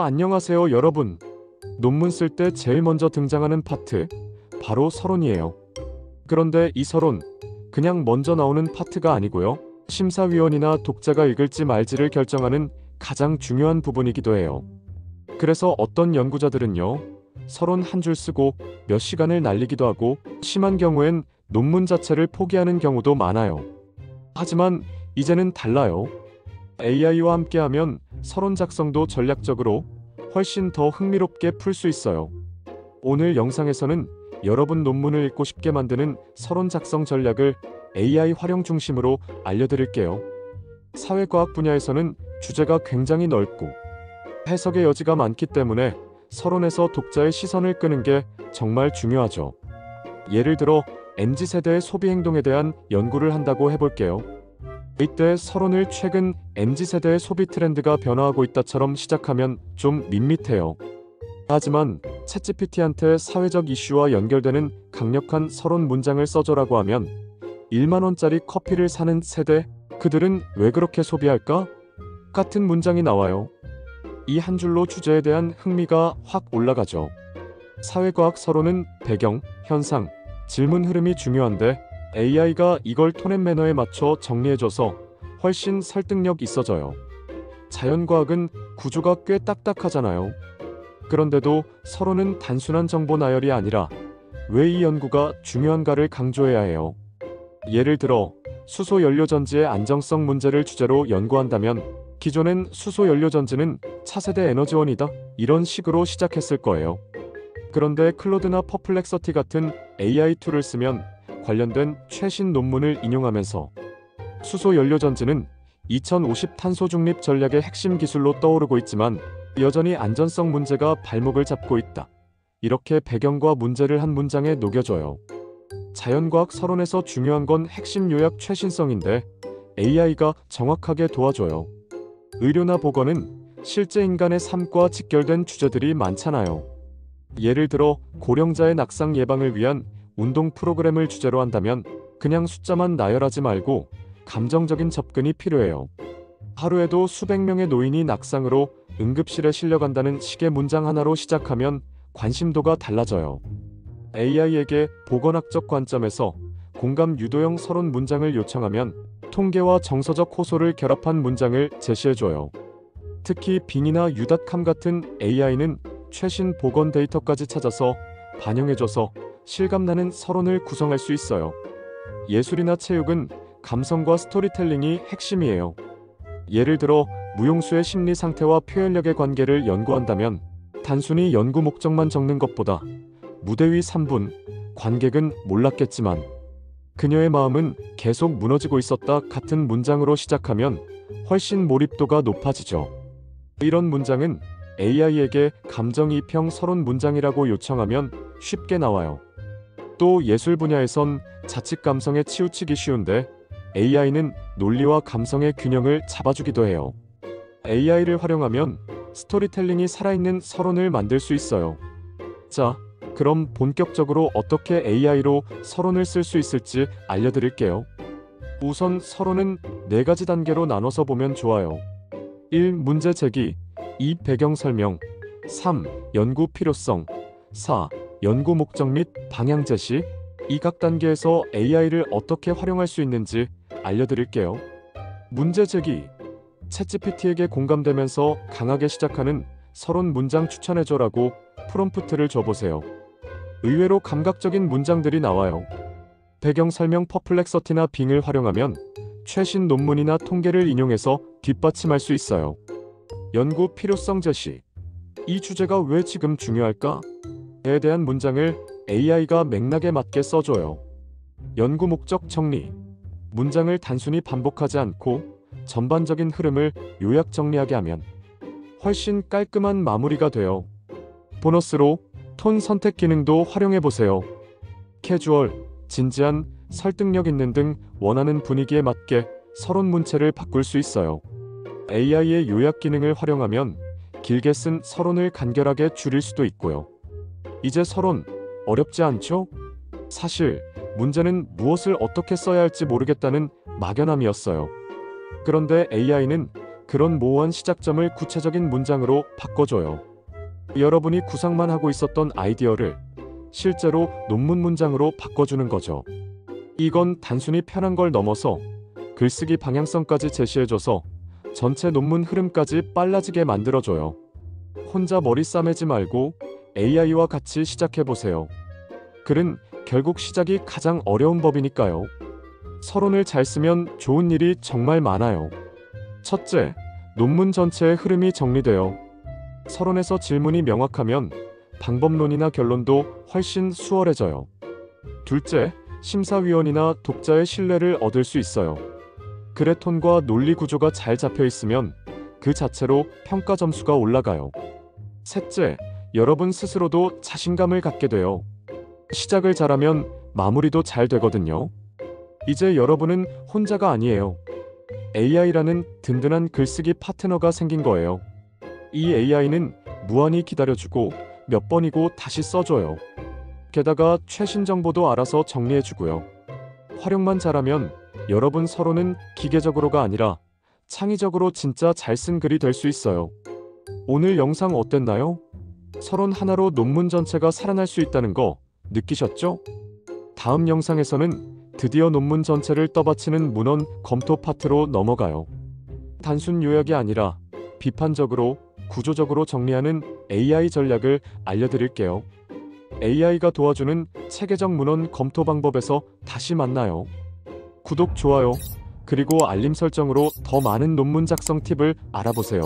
안녕하세요, 여러분. 논문 쓸 때 제일 먼저 등장하는 파트, 바로 서론이에요. 그런데 이 서론, 그냥 먼저 나오는 파트가 아니고요. 심사위원이나 독자가 읽을지 말지를 결정하는 가장 중요한 부분이기도 해요. 그래서 어떤 연구자들은요, 서론 한 줄 쓰고 몇 시간을 날리기도 하고, 심한 경우엔 논문 자체를 포기하는 경우도 많아요. 하지만 이제는 달라요. AI와 함께하면 서론 작성도 전략적으로 훨씬 더 흥미롭게 풀 수 있어요. 오늘 영상에서는 여러분 논문을 읽고 싶게 만드는 서론 작성 전략을 AI 활용 중심으로 알려드릴게요. 사회과학 분야에서는 주제가 굉장히 넓고 해석의 여지가 많기 때문에 서론에서 독자의 시선을 끄는 게 정말 중요하죠. 예를 들어 MZ세대의 소비 행동에 대한 연구를 한다고 해볼게요. 이때 서론을 최근 MZ세대의 소비 트렌드가 변화하고 있다처럼 시작하면 좀 밋밋해요. 하지만 챗GPT한테 사회적 이슈와 연결되는 강력한 서론 문장을 써줘라고 하면 1만원짜리 커피를 사는 세대, 그들은 왜 그렇게 소비할까? 같은 문장이 나와요. 이 한 줄로 주제에 대한 흥미가 확 올라가죠. 사회과학 서론은 배경, 현상, 질문 흐름이 중요한데 AI가 이걸 톤 앤 매너에 맞춰 정리해줘서 훨씬 설득력 있어져요. 자연과학은 구조가 꽤 딱딱하잖아요. 그런데도 서론은 단순한 정보 나열이 아니라 왜 이 연구가 중요한가를 강조해야 해요. 예를 들어 수소 연료전지의 안정성 문제를 주제로 연구한다면 기존엔 수소 연료전지는 차세대 에너지원이다, 이런 식으로 시작했을 거예요. 그런데 클로드나 퍼플렉서티 같은 AI 툴을 쓰면 관련된 최신 논문을 인용하면서 수소 연료전지는 2050 탄소 중립 전략의 핵심 기술로 떠오르고 있지만 여전히 안전성 문제가 발목을 잡고 있다, 이렇게 배경과 문제를 한 문장에 녹여줘요. 자연과학 서론에서 중요한 건 핵심 요약 최신성인데 AI가 정확하게 도와줘요. 의료나 보건은 실제 인간의 삶과 직결된 주제들이 많잖아요. 예를 들어 고령자의 낙상 예방을 위한 운동 프로그램을 주제로 한다면 그냥 숫자만 나열하지 말고 감정적인 접근이 필요해요. 하루에도 수백 명의 노인이 낙상으로 응급실에 실려간다는 식의 문장 하나로 시작하면 관심도가 달라져요. AI에게 보건학적 관점에서 공감 유도형 서론 문장을 요청하면 통계와 정서적 호소를 결합한 문장을 제시해줘요. 특히 빙이나 유닷캄 같은 AI는 최신 보건 데이터까지 찾아서 반영해줘서 실감나는 서론을 구성할 수 있어요. 예술이나 체육은 감성과 스토리텔링이 핵심이에요. 예를 들어 무용수의 심리 상태와 표현력의 관계를 연구한다면 단순히 연구 목적만 적는 것보다 무대 위 3분, 관객은 몰랐겠지만 그녀의 마음은 계속 무너지고 있었다 같은 문장으로 시작하면 훨씬 몰입도가 높아지죠. 이런 문장은 AI에게 감정이입형 서론 문장이라고 요청하면 쉽게 나와요. 또 예술 분야에선 자칫 감성에 치우치기 쉬운데 AI는 논리와 감성의 균형을 잡아주기도 해요. AI를 활용하면 스토리텔링이 살아있는 서론을 만들 수 있어요. 자, 그럼 본격적으로 어떻게 AI로 서론을 쓸 수 있을지 알려드릴게요. 우선 서론은 4가지 단계로 나눠서 보면 좋아요. 1. 문제 제기, 2. 배경 설명, 3. 연구 필요성, 4. 연구 목적 및 방향 제시. 이 각 단계에서 AI를 어떻게 활용할 수 있는지 알려드릴게요. 문제 제기. 챗GPT에게 공감되면서 강하게 시작하는 서론 문장 추천해줘라고 프롬프트를 줘보세요. 의외로 감각적인 문장들이 나와요. 배경 설명 퍼플렉서티나 빙을 활용하면 최신 논문이나 통계를 인용해서 뒷받침할 수 있어요. 연구 필요성 제시. 이 주제가 왜 지금 중요할까? 에 대한 문장을 AI가 맥락에 맞게 써줘요. 연구 목적 정리. 문장을 단순히 반복하지 않고 전반적인 흐름을 요약 정리하게 하면 훨씬 깔끔한 마무리가 돼요. 보너스로 톤 선택 기능도 활용해보세요. 캐주얼, 진지한, 설득력 있는 등 원하는 분위기에 맞게 서론 문체를 바꿀 수 있어요. AI의 요약 기능을 활용하면 길게 쓴 서론을 간결하게 줄일 수도 있고요. 이제 서론, 어렵지 않죠? 사실 문제는 무엇을 어떻게 써야 할지 모르겠다는 막연함이었어요. 그런데 AI는 그런 모호한 시작점을 구체적인 문장으로 바꿔줘요. 여러분이 구상만 하고 있었던 아이디어를 실제로 논문 문장으로 바꿔주는 거죠. 이건 단순히 편한 걸 넘어서 글쓰기 방향성까지 제시해줘서 전체 논문 흐름까지 빨라지게 만들어줘요. 혼자 머리 싸매지 말고 AI와 같이 시작해보세요. 글은 결국 시작이 가장 어려운 법이니까요. 서론을 잘 쓰면 좋은 일이 정말 많아요. 첫째, 논문 전체의 흐름이 정리되어 서론에서 질문이 명확하면 방법론이나 결론도 훨씬 수월해져요. 둘째, 심사위원이나 독자의 신뢰를 얻을 수 있어요. 글의 톤과 논리 구조가 잘 잡혀 있으면 그 자체로 평가 점수가 올라가요. 셋째, 여러분 스스로도 자신감을 갖게 돼요. 시작을 잘하면 마무리도 잘 되거든요. 이제 여러분은 혼자가 아니에요. AI라는 든든한 글쓰기 파트너가 생긴 거예요. 이 AI는 무한히 기다려주고 몇 번이고 다시 써줘요. 게다가 최신 정보도 알아서 정리해주고요. 활용만 잘하면 여러분 서론은 기계적으로가 아니라 창의적으로 진짜 잘 쓴 글이 될 수 있어요. 오늘 영상 어땠나요? 서론 하나로 논문 전체가 살아날 수 있다는 거 느끼셨죠? 다음 영상에서는 드디어 논문 전체를 떠받치는 문헌 검토 파트로 넘어가요. 단순 요약이 아니라 비판적으로 구조적으로 정리하는 AI 전략을 알려드릴게요. AI가 도와주는 체계적 문헌 검토 방법에서 다시 만나요. 구독, 좋아요, 그리고 알림 설정으로 더 많은 논문 작성 팁을 알아보세요.